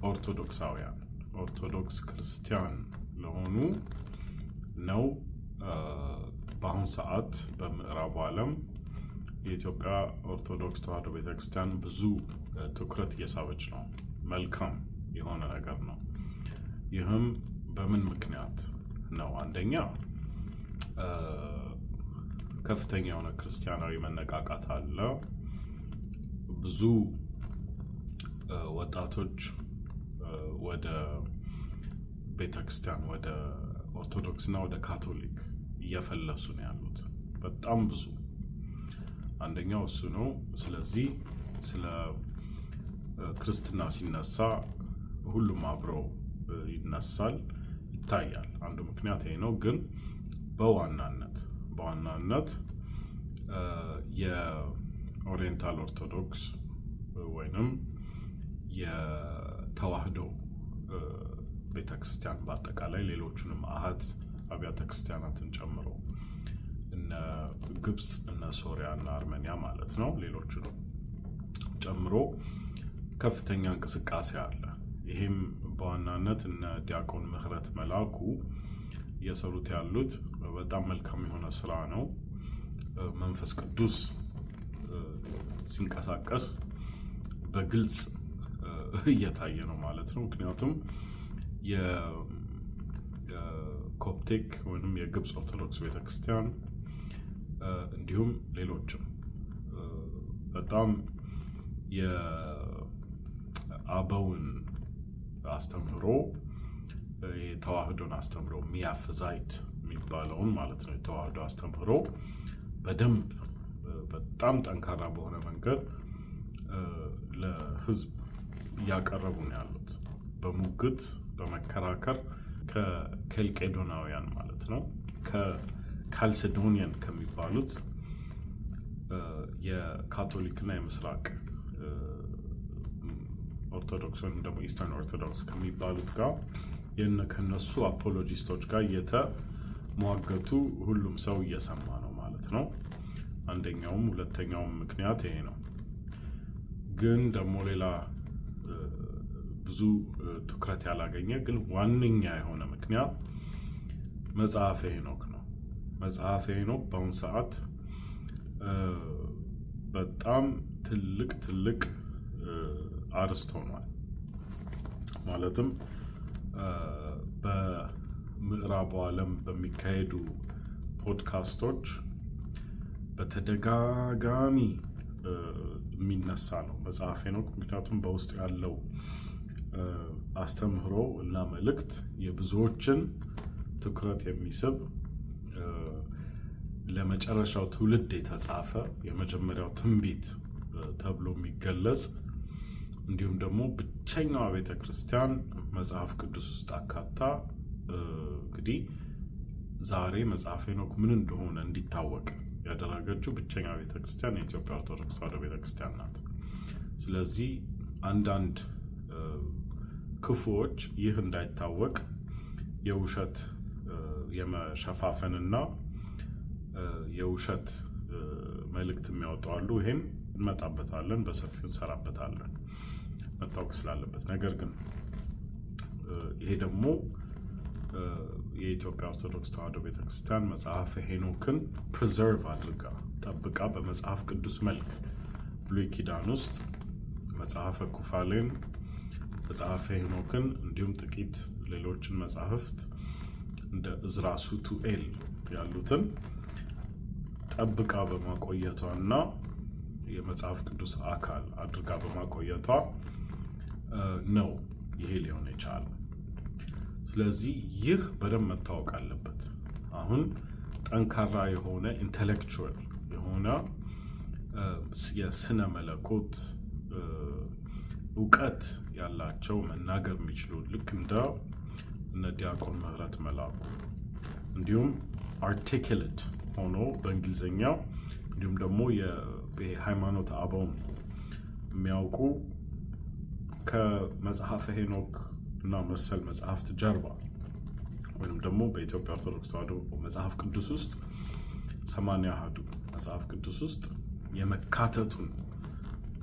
ኦርቶዶክሳውያን ኦርቶዶክስ ክርስቲያን ለሆኑ ነው። በአሁን ሰዓት በምዕራቡ ዓለም የኢትዮጵያ ኦርቶዶክስ ተዋሕዶ ቤተክርስቲያን ብዙ ትኩረት እየሳበች ነው። መልካም የሆነ ነገር ነው። ይህም በምን ምክንያት ነው? አንደኛ ከፍተኛ የሆነ ክርስቲያናዊ መነቃቃት አለ። ብዙ ወጣቶች ወደ ቤተክርስቲያን ወደ ኦርቶዶክስና ወደ ካቶሊክ እየፈለሱ ነው ያሉት፣ በጣም ብዙ። አንደኛው እሱ ነው። ስለዚህ ስለ ክርስትና ሲነሳ ሁሉም አብረው ይነሳል፣ ይታያል። አንዱ ምክንያት ይሄ ነው። ግን በዋናነት የኦሪየንታል ኦርቶዶክስ ወይንም የተዋሕዶ ቤተክርስቲያን በአጠቃላይ ሌሎቹንም አሃት አብያተ ክርስቲያናትን ጨምሮ እነ ግብፅ፣ እነ ሶሪያ እና አርሜኒያ ማለት ነው፣ ሌሎቹንም ጨምሮ ከፍተኛ እንቅስቃሴ አለ። ይህም በዋናነት እነ ዲያቆን ምህረት መላኩ እየሰሩት ያሉት በጣም መልካም የሆነ ስራ ነው። መንፈስ ቅዱስ ሲንቀሳቀስ በግልጽ እየታየ ነው ማለት ነው። ምክንያቱም የኮፕቲክ ወይም የግብፅ ኦርቶዶክስ ቤተክርስቲያን እንዲሁም ሌሎችም በጣም የአበውን አስተምህሮ የተዋሕዶን አስተምህሮ ሚያፍዛይት የሚባለውን ማለት ነው የተዋሕዶ አስተምህሮ በደንብ በጣም ጠንካራ በሆነ መንገድ ለሕዝብ እያቀረቡ ነው ያሉት። በሙግት በመከራከር ከኬልቄዶናውያን ማለት ነው ከካልሴዶኒያን ከሚባሉት የካቶሊክና የምስራቅ ኦርቶዶክስ ወይም ደግሞ ኢስተርን ኦርቶዶክስ ከሚባሉት ጋር ከነሱ አፖሎጂስቶች ጋር እየተሟገቱ ሁሉም ሰው እየሰማ ነው ማለት ነው። አንደኛውም ሁለተኛውም ምክንያት ይሄ ነው። ግን ደግሞ ሌላ ብዙ ትኩረት ያላገኘ ግን ዋነኛ የሆነ ምክንያት መጽሐፈ ሄኖክ ነው። መጽሐፈ ሄኖክ በአሁኑ ሰዓት በጣም ትልቅ አርዕስት ሆኗል። ማለትም በምዕራቡ ዓለም በሚካሄዱ ፖድካስቶች በተደጋጋሚ የሚነሳ ነው መጽሐፈ ሄኖክ። ምክንያቱም በውስጡ ያለው አስተምህሮ እና መልእክት የብዙዎችን ትኩረት የሚስብ ለመጨረሻው ትውልድ የተጻፈ የመጀመሪያው ትንቢት ተብሎ የሚገለጽ እንዲሁም ደግሞ ብቸኛዋ ቤተክርስቲያን መጽሐፍ ቅዱስ ውስጥ አካታ እንግዲህ ዛሬ መጽሐፈ ሄኖክ ምን እንደሆነ እንዲታወቅ ያደረገችው ብቸኛ ቤተክርስቲያን የኢትዮጵያ ኦርቶዶክስ ተዋሕዶ ቤተክርስቲያን ናት። ስለዚህ አንዳንድ ክፉዎች ይህ እንዳይታወቅ የውሸት የመሸፋፈንና የውሸት መልእክት የሚያወጡ አሉ። ይሄን እንመጣበታለን፣ በሰፊው እንሰራበታለን መታወቅ ስላለበት። ነገር ግን ይሄ ደግሞ የኢትዮጵያ ኦርቶዶክስ ተዋሕዶ ቤተክርስቲያን መጽሐፈ ሄኖክን ፕሪዘርቭ አድርጋ ጠብቃ በመጽሐፍ ቅዱስ መልክ ብሉይ ኪዳን ውስጥ መጽሐፈ ኩፋሌን፣ መጽሐፈ ሄኖክን እንዲሁም ጥቂት ሌሎችን መጽሐፍት እንደ እዝራ ሱቱኤል ያሉትን ጠብቃ በማቆየቷ እና የመጽሐፍ ቅዱስ አካል አድርጋ በማቆየቷ ነው ይሄ ሊሆን የቻለው። ስለዚህ ይህ በደንብ መታወቅ አለበት። አሁን ጠንካራ የሆነ ኢንተሌክቹዋል የሆነ የስነ መለኮት እውቀት ያላቸው መናገር የሚችሉ ልክ እንደ እነ ዲያቆን ምህረት መላኩ እንዲሁም አርቲኩሌት ሆኖ በእንግሊዝኛው እንዲሁም ደግሞ የሃይማኖት አበውን የሚያውቁ ከመጽሐፈ ሄኖክ እና መሰል መጽሐፍት ጀርባ ወይም ደግሞ በኢትዮጵያ ኦርቶዶክስ ተዋሕዶ መጽሐፍ ቅዱስ ውስጥ 80 አሐዱ መጽሐፍ ቅዱስ ውስጥ የመካተቱን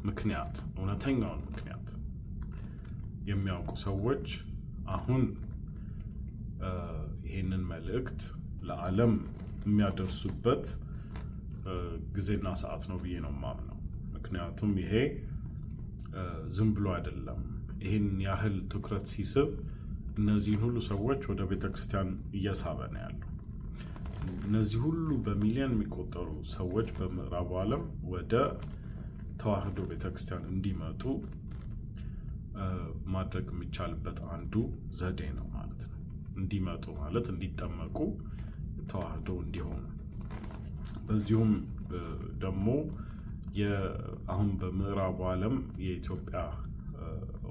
ምክንያት እውነተኛውን ምክንያት የሚያውቁ ሰዎች አሁን ይሄንን መልእክት ለዓለም የሚያደርሱበት ጊዜና ሰዓት ነው ብዬ ነው የማምነው። ምክንያቱም ይሄ ዝም ብሎ አይደለም። ይሄን ያህል ትኩረት ሲስብ እነዚህን ሁሉ ሰዎች ወደ ቤተክርስቲያን እየሳበ ነው ያለው። እነዚህ ሁሉ በሚሊዮን የሚቆጠሩ ሰዎች በምዕራቡ ዓለም ወደ ተዋህዶ ቤተክርስቲያን እንዲመጡ ማድረግ የሚቻልበት አንዱ ዘዴ ነው ማለት ነው። እንዲመጡ ማለት እንዲጠመቁ፣ ተዋህዶ እንዲሆኑ። በዚሁም ደግሞ አሁን በምዕራቡ ዓለም የኢትዮጵያ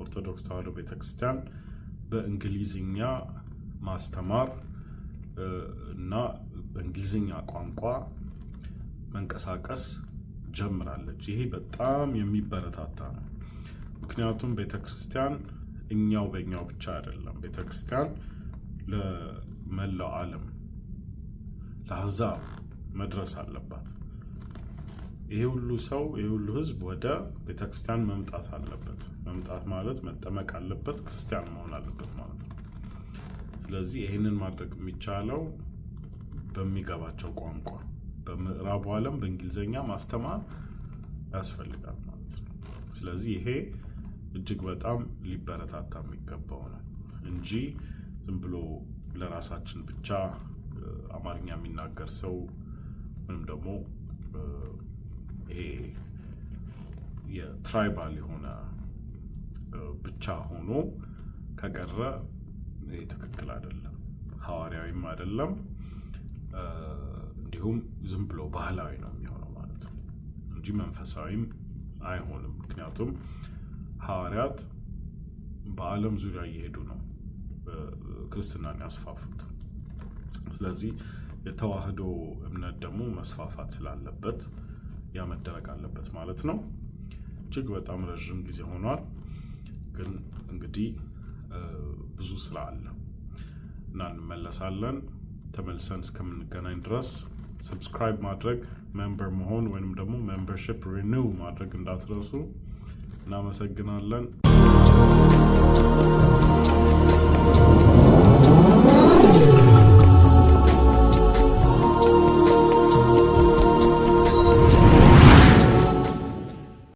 ኦርቶዶክስ ተዋህዶ ቤተክርስቲያን በእንግሊዝኛ ማስተማር እና በእንግሊዝኛ ቋንቋ መንቀሳቀስ ጀምራለች። ይሄ በጣም የሚበረታታ ነው። ምክንያቱም ቤተክርስቲያን እኛው በእኛው ብቻ አይደለም። ቤተክርስቲያን ለመላው ዓለም ለአሕዛብ መድረስ አለባት። ይሄ ሁሉ ሰው ይሄ ሁሉ ህዝብ ወደ ቤተክርስቲያን መምጣት አለበት። መምጣት ማለት መጠመቅ አለበት፣ ክርስቲያን መሆን አለበት ማለት ነው። ስለዚህ ይሄንን ማድረግ የሚቻለው በሚገባቸው ቋንቋ በምዕራቡ ዓለም በእንግሊዝኛ ማስተማር ያስፈልጋል ማለት ነው። ስለዚህ ይሄ እጅግ በጣም ሊበረታታ የሚገባው ነው እንጂ ዝም ብሎ ለራሳችን ብቻ አማርኛ የሚናገር ሰው ወይም ደግሞ ይሄ የትራይባል የሆነ ብቻ ሆኖ ከቀረ ይሄ ትክክል አይደለም፣ ሐዋርያዊም አይደለም፣ እንዲሁም ዝም ብሎ ባህላዊ ነው የሚሆነው ማለት ነው እንጂ መንፈሳዊም አይሆንም። ምክንያቱም ሐዋርያት በዓለም ዙሪያ እየሄዱ ነው ክርስትናን ያስፋፉት። ስለዚህ የተዋህዶ እምነት ደግሞ መስፋፋት ስላለበት ያ መደረግ አለበት ማለት ነው። እጅግ በጣም ረዥም ጊዜ ሆኗል፣ ግን እንግዲህ ብዙ ስራ አለ እና እንመለሳለን። ተመልሰን እስከምንገናኝ ድረስ ሰብስክራይብ ማድረግ፣ ሜምበር መሆን ወይንም ደግሞ ሜምበርሺፕ ሪኒው ማድረግ እንዳትረሱ። እናመሰግናለን።